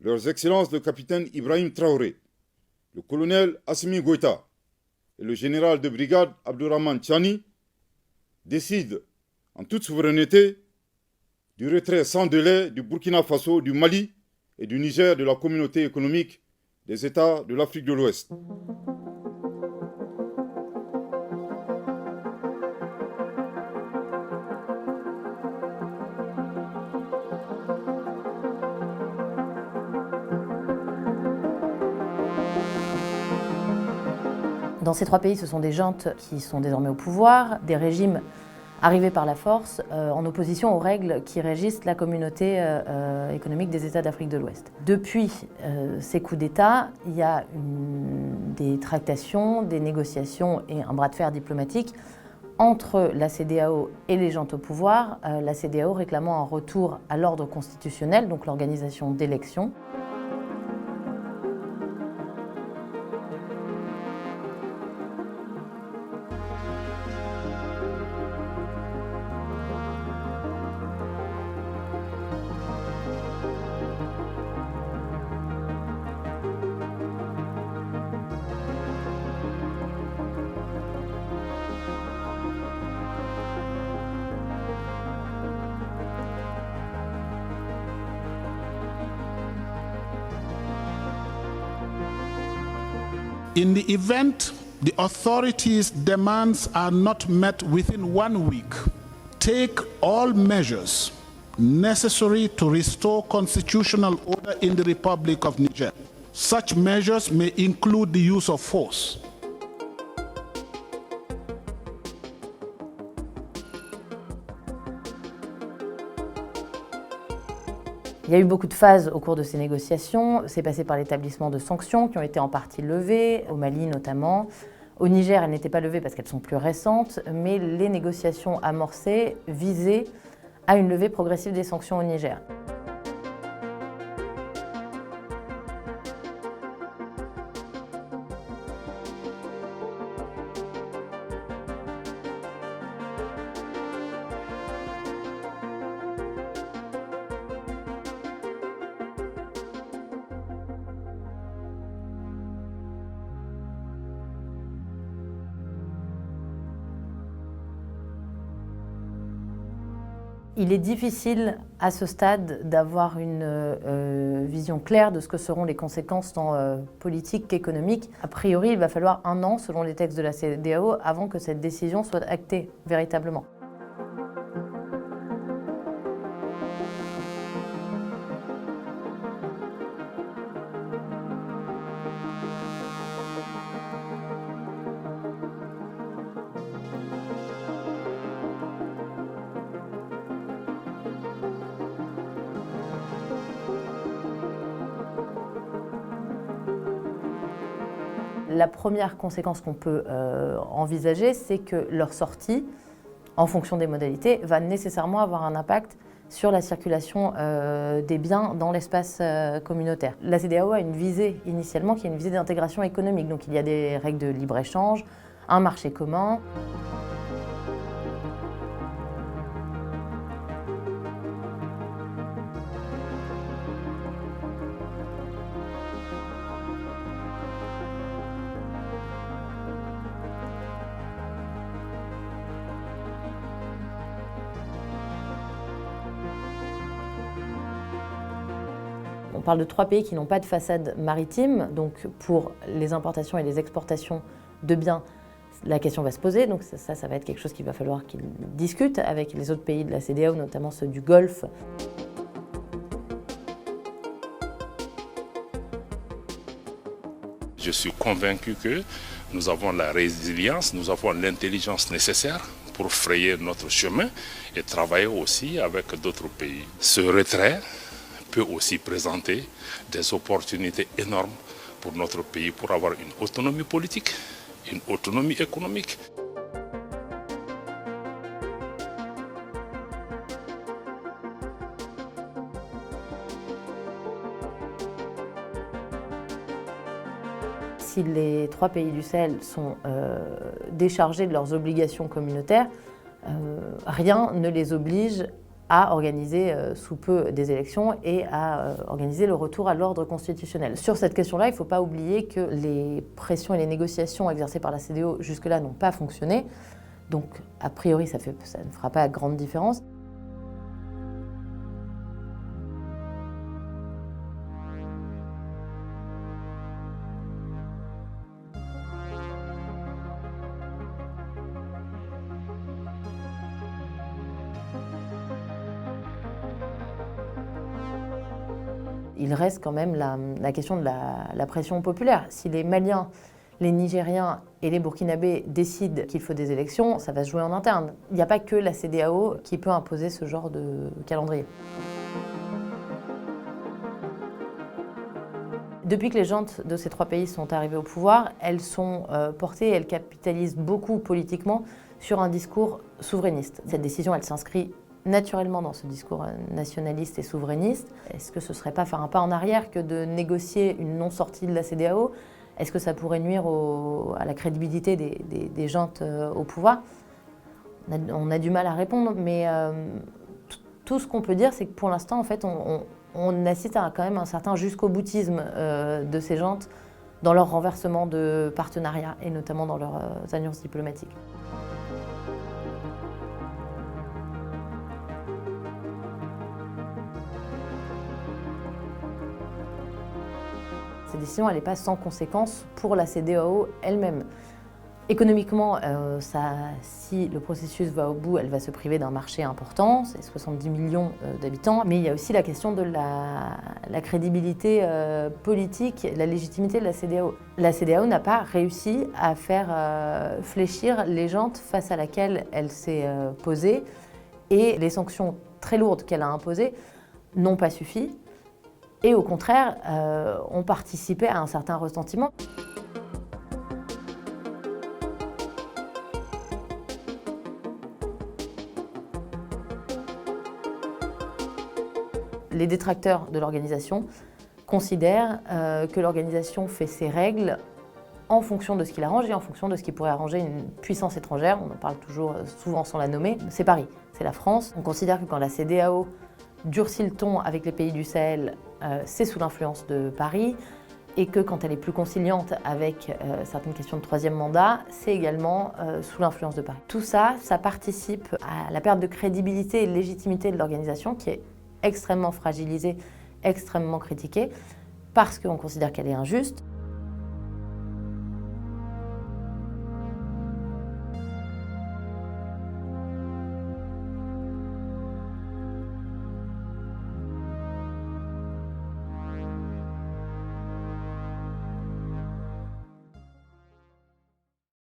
leurs excellences le capitaine Ibrahim Traoré, le colonel Assimi Goïta et le général de brigade Abdourahmane Tchani décident en toute souveraineté du retrait sans délai du Burkina Faso, du Mali et du Niger de la communauté économique des États de l'Afrique de l'Ouest. Dans ces trois pays, ce sont des juntes qui sont désormais au pouvoir, des régimes arrivés par la force, en opposition aux règles qui régissent la communauté économique des États d'Afrique de l'Ouest. Depuis ces coups d'État, il y a des tractations, des négociations et un bras de fer diplomatique entre la CEDEAO et les juntes au pouvoir, la CEDEAO réclamant un retour à l'ordre constitutionnel, donc l'organisation d'élections. In the event the authorities' demands are not met within 1 week, take all measures necessary to restore constitutional order in the Republic of Niger. Such measures may include the use of force. Il y a eu beaucoup de phases au cours de ces négociations. C'est passé par l'établissement de sanctions qui ont été en partie levées, au Mali notamment. Au Niger, elles n'étaient pas levées parce qu'elles sont plus récentes, mais les négociations amorcées visaient à une levée progressive des sanctions au Niger. Il est difficile à ce stade d'avoir une vision claire de ce que seront les conséquences tant politiques qu'économiques. A priori, il va falloir 1 an, selon les textes de la CEDEAO, avant que cette décision soit actée véritablement. La première conséquence qu'on peut envisager, c'est que leur sortie, en fonction des modalités, va nécessairement avoir un impact sur la circulation des biens dans l'espace communautaire. La CEDEAO a une visée initialement qui est une visée d'intégration économique. Donc il y a des règles de libre-échange, un marché commun. On parle de 3 pays qui n'ont pas de façade maritime, donc pour les importations et les exportations de biens, la question va se poser. Donc ça va être quelque chose qu'il va falloir qu'ils discutent avec les autres pays de la CEDEAO, notamment ceux du Golfe. Je suis convaincu que nous avons la résilience, nous avons l'intelligence nécessaire pour frayer notre chemin et travailler aussi avec d'autres pays. Ce retrait peut aussi présenter des opportunités énormes pour notre pays pour avoir une autonomie politique, une autonomie économique. Si les 3 pays du Sahel sont déchargés de leurs obligations communautaires, rien ne les oblige à organiser sous peu des élections et à organiser le retour à l'ordre constitutionnel. Sur cette question-là, il ne faut pas oublier que les pressions et les négociations exercées par la CEDEAO jusque-là n'ont pas fonctionné. Donc, a priori, ça ne fera pas grande différence. Il reste quand même la question de la pression populaire. Si les Maliens, les Nigériens et les Burkinabés décident qu'il faut des élections, ça va se jouer en interne. Il n'y a pas que la CEDEAO qui peut imposer ce genre de calendrier. Depuis que les juntes de ces trois pays sont arrivées au pouvoir, elles sont portées, elles capitalisent beaucoup politiquement sur un discours souverainiste. Cette décision, elle s'inscrit naturellement dans ce discours nationaliste et souverainiste. Est-ce que ce ne serait pas faire un pas en arrière que de négocier une non-sortie de la CEDEAO? Est-ce que ça pourrait nuire à la crédibilité des juntes au pouvoir? On a du mal à répondre, mais tout ce qu'on peut dire, c'est que pour l'instant, en fait, on assiste à quand même un certain jusqu'au-boutisme de ces juntes dans leur renversement de partenariat et notamment dans leurs alliances diplomatiques. Cette décision, elle n'est pas sans conséquences pour la CEDEAO elle-même. Économiquement, si le processus va au bout, elle va se priver d'un marché important, c'est 70 millions d'habitants, mais il y a aussi la question de la crédibilité politique, la légitimité de la CEDEAO. La CEDEAO n'a pas réussi à faire fléchir les juntes face à laquelle elle s'est posée, et les sanctions très lourdes qu'elle a imposées n'ont pas suffi, et au contraire, ont participé à un certain ressentiment. Les détracteurs de l'organisation considèrent que l'organisation fait ses règles en fonction de ce qui l'arrange et en fonction de ce qui pourrait arranger une puissance étrangère. On en parle toujours souvent sans la nommer. C'est Paris, c'est la France. On considère que quand la CEDEAO durcit le ton avec les pays du Sahel, c'est sous l'influence de Paris, et que quand elle est plus conciliante avec certaines questions de troisième mandat, c'est également sous l'influence de Paris. Tout ça, ça participe à la perte de crédibilité et de légitimité de l'organisation qui est extrêmement fragilisée, extrêmement critiquée, parce qu'on considère qu'elle est injuste.